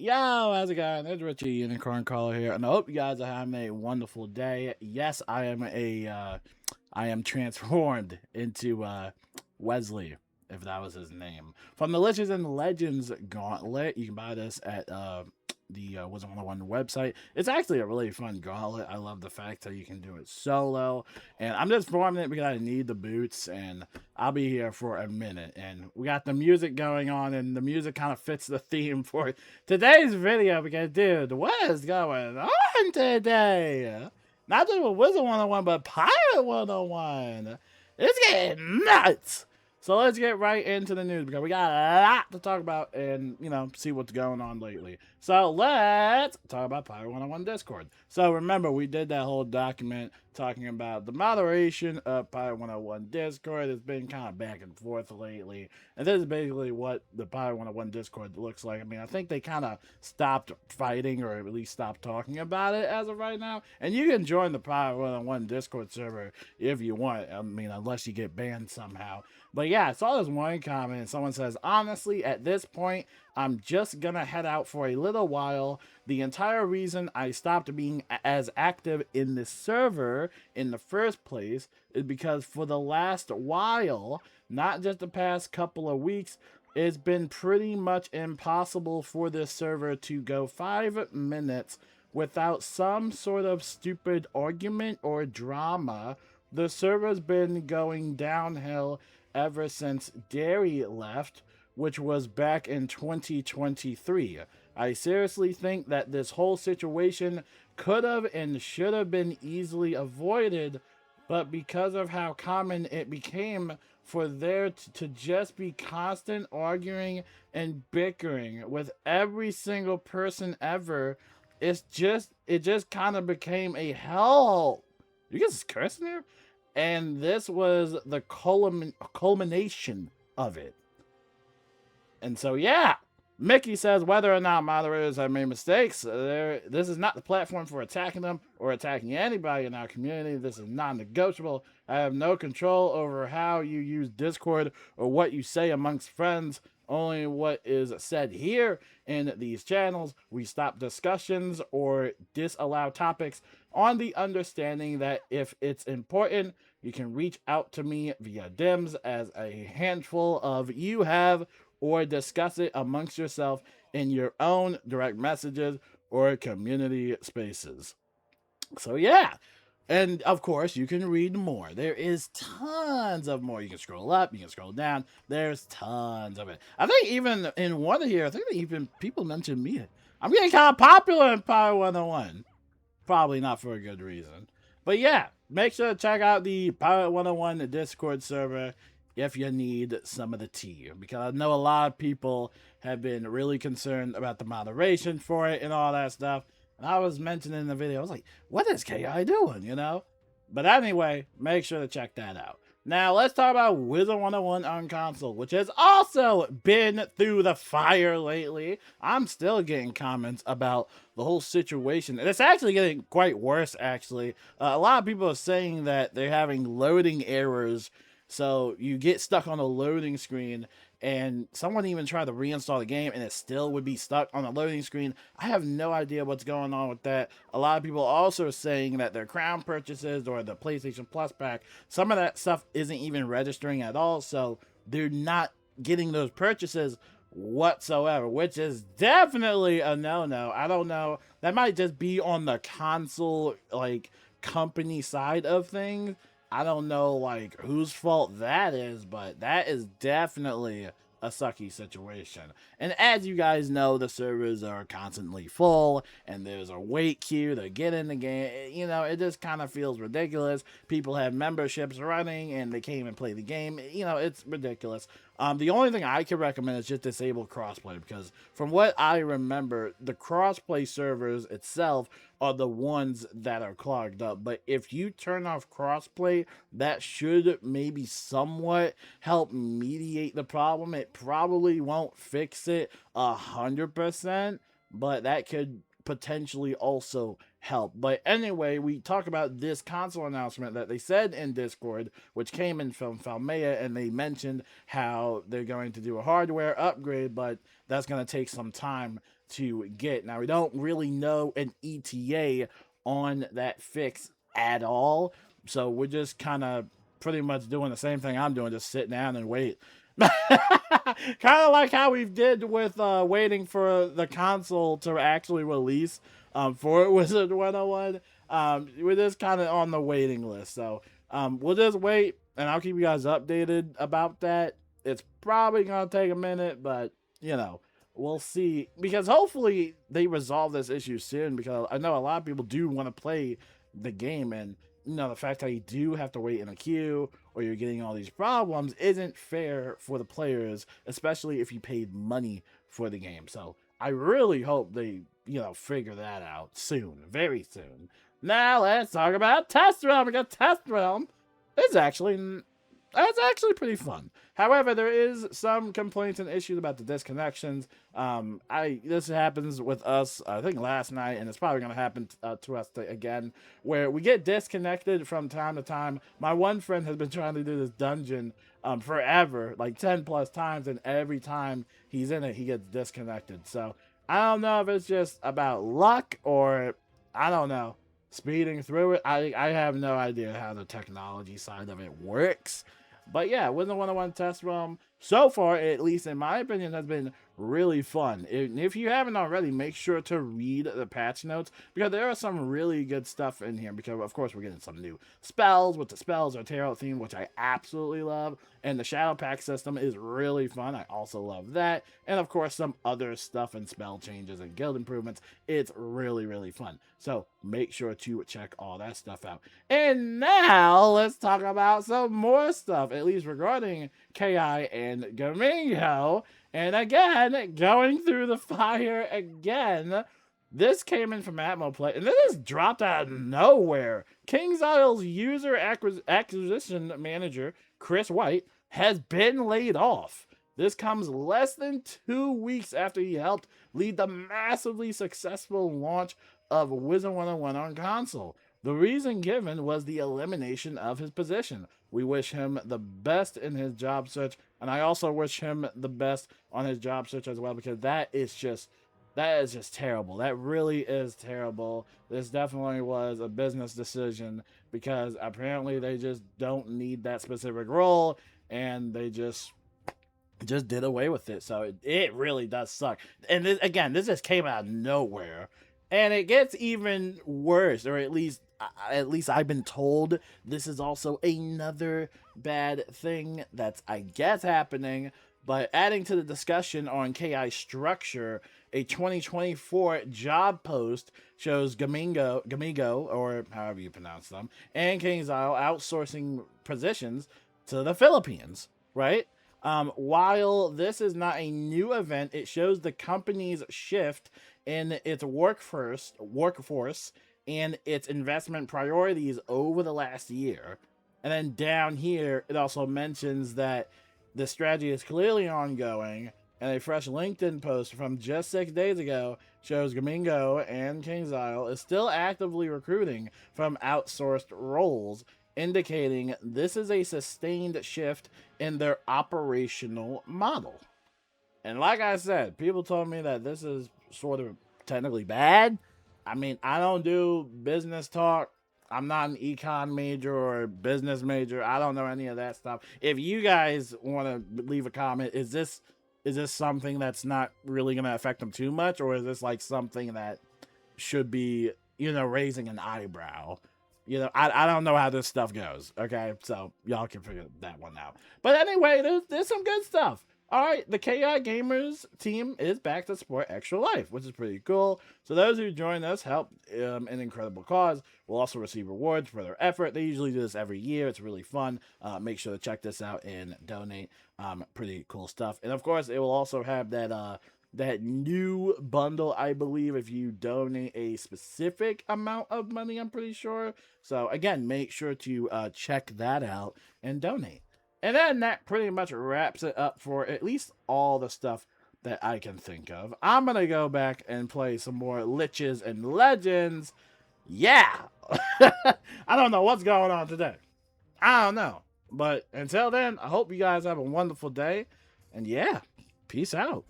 Yo, how's it going? It's Richie Unicorn Caller here, and I hope you guys are having a wonderful day. Yes, I am transformed into Wesley, if that was his name, from the Legends and Legends Gauntlet. You can buy this at the Wizard101 website. It's actually a really fun gauntlet. I love the fact that you can do it solo, and I'm just forming it because I need the boots, and I'll be here for a minute. And we got the music going on, and the music kind of fits the theme for today's video because, dude, what is going on today? Not just with Wizard 101, but Pirate 101. It's getting nuts. So let's get right into the news because we got a lot to talk about and, see what's going on lately. So let's talk about Pirate101 Discord. So remember, we did that whole document talking about the moderation of Pirate101 Discord. It's been kind of back and forth lately. And this is basically what the Pirate101 Discord looks like. I mean, I think they kind of stopped fighting or at least stopped talking about it as of right now. And you can join the Pirate101 Discord server if you want. I mean, unless you get banned somehow. But yeah, I saw this one comment. Someone says, honestly, at this point, I'm just gonna head out for a little while. The entire reason I stopped being as active in this server in the first place is because for the last while, not just the past couple of weeks, it's been pretty much impossible for this server to go 5 minutes without some sort of stupid argument or drama. The server's been going downhill ever since Derry left, which was back in 2023. I seriously think that this whole situation could have and should have been easily avoided, but because of how common it became for there to just be constant arguing and bickering with every single person ever, it just kind of became a hell. You guys cursing here? And this was the culmination of it. And so, yeah, Mickey says whether or not moderators have made mistakes, this is not the platform for attacking them or attacking anybody in our community. This is non-negotiable. I have no control over how you use Discord or what you say amongst friends. Only what is said here in these channels. We stop discussions or disallow topics on the understanding that if it's important, you can reach out to me via DIMS as a handful of you have, or discuss it amongst yourself in your own direct messages or community spaces. So yeah. And of course, you can read more. There is tons of more. You can scroll up, you can scroll down. There's tons of it. I think even in one of here, I think even people mentioned me. I'm getting kind of popular in Power 101. Probably not for a good reason. But yeah, make sure to check out the Pirate 101 Discord server if you need some of the tea. Because I know a lot of people have been really concerned about the moderation for it and all that stuff. And I was mentioning in the video, I was like, what is KI doing, But anyway, make sure to check that out. Now, let's talk about Wizard101 on console, which has also been through the fire lately. I'm still getting comments about the whole situation. And it's actually getting quite worse, actually. A lot of people are saying that they're having loading errors. So you get stuck on a loading screen, and someone even tried to reinstall the game and it still would be stuck on the loading screen. I have no idea what's going on with that. A lot of people also saying that their crown purchases or the PlayStation Plus pack, some of that stuff isn't even registering at all, so they're not getting those purchases whatsoever, which is definitely a no-no. I don't know. That might just be on the console, company side of things. I don't know, whose fault that is, but that is definitely a sucky situation. And as you guys know, the servers are constantly full, and there's a wait queue to get in the game. It just kind of feels ridiculous. People have memberships running, and they can't even play the game. It's ridiculous. The only thing I can recommend is just disable crossplay, because from what I remember, the crossplay servers itself are the ones that are clogged up. But if you turn off crossplay, that should maybe somewhat help mediate the problem. It probably won't fix it 100%, but that could potentially also help. But anyway, we talk about this console announcement that they said in Discord, which came in from Falmea, and they mentioned how they're going to do a hardware upgrade, but that's going to take some time to get. Now, we don't really know an ETA on that fix at all, so we're just kind of pretty much doing the same thing I'm doing, just sitting down and wait. Kind of like how we did with waiting for the console to actually release for Wizard101. We're just kind of on the waiting list, so we'll just wait, and I'll keep you guys updated about that. It's probably gonna take a minute, but you know, we'll see, because hopefully they resolve this issue soon, because I know a lot of people do want to play the game, and you know, the fact that you do have to wait in a queue or you're getting all these problems isn't fair for the players, especially if you paid money for the game. So I really hope they, you know, figure that out soon, very soon. Now let's talk about Test Realm, because Test Realm is actually pretty fun. However, there is some complaints and issues about the disconnections. This happens with us, I think, last night, and it's probably going to happen to us again, where we get disconnected from time to time. My one friend has been trying to do this dungeon forever, like 10 plus times, and every time he's in it, he gets disconnected. So I don't know if it's just about luck or, I don't know, speeding through it. I have no idea how the technology side of it works. But yeah, Wizard101 Test Realm, so far, at least in my opinion, has been really fun. If you haven't already, make sure to read the patch notes, because there are some really good stuff in here, because of course we're getting some new spells, with the spells are tarot themed, which I absolutely love, and the shadow pack system is really fun. I also love that, and of course some other stuff and spell changes and guild improvements. It's really, really fun, so make sure to check all that stuff out. And now let's talk about some more stuff, at least regarding KI and Gamingo. And again, going through the fire again. This came in from Atmo Play, and this is dropped out of nowhere. KingsIsle's user acquisition manager, Chris White, has been laid off. This comes less than 2 weeks after he helped lead the massively successful launch of Wizard101 on console. The reason given was the elimination of his position. We wish him the best in his job search, and I also wish him the best on his job search as well, because that is just terrible. That really is terrible. This definitely was a business decision, because apparently they just don't need that specific role, and they just did away with it. So it really does suck. And this, again, this just came out of nowhere. And it gets even worse, or at least I've been told this is also another bad thing that's, I guess, happening. But adding to the discussion on KI structure, a 2024 job post shows Gamingo, or however you pronounce them, and KingsIsle outsourcing positions to the Philippines, right? While this is not a new event, it shows the company's shift in its workforce and its investment priorities over the last year. And then down here, it also mentions that the strategy is clearly ongoing, and a fresh LinkedIn post from just 6 days ago shows Gamingo and KingsIsle is still actively recruiting from outsourced roles, indicating this is a sustained shift in their operational model. And like I said, people told me that this is sort of technically bad. I mean, I don't do business talk. I'm not an econ major or business major. I don't know any of that stuff. If you guys want to leave a comment, is this something that's not really going to affect them too much, or is this like something that should be, you know, raising an eyebrow? You know, I don't know how this stuff goes, okay? So y'all can figure that one out. But anyway, there's some good stuff. All right, the KI Gamers team is back to support Extra Life, which is pretty cool. So those who join us help an incredible cause will also receive rewards for their effort. They usually do this every year. It's really fun. Make sure to check this out and donate. Pretty cool stuff. And of course, it will also have that new bundle, I believe, if you donate a specific amount of money, I'm pretty sure. So again, make sure to check that out and donate. And then that pretty much wraps it up for at least all the stuff that I can think of. I'm going to go back and play some more Liches and Legends. Yeah! I don't know what's going on today. I don't know. But until then, I hope you guys have a wonderful day. And yeah, peace out.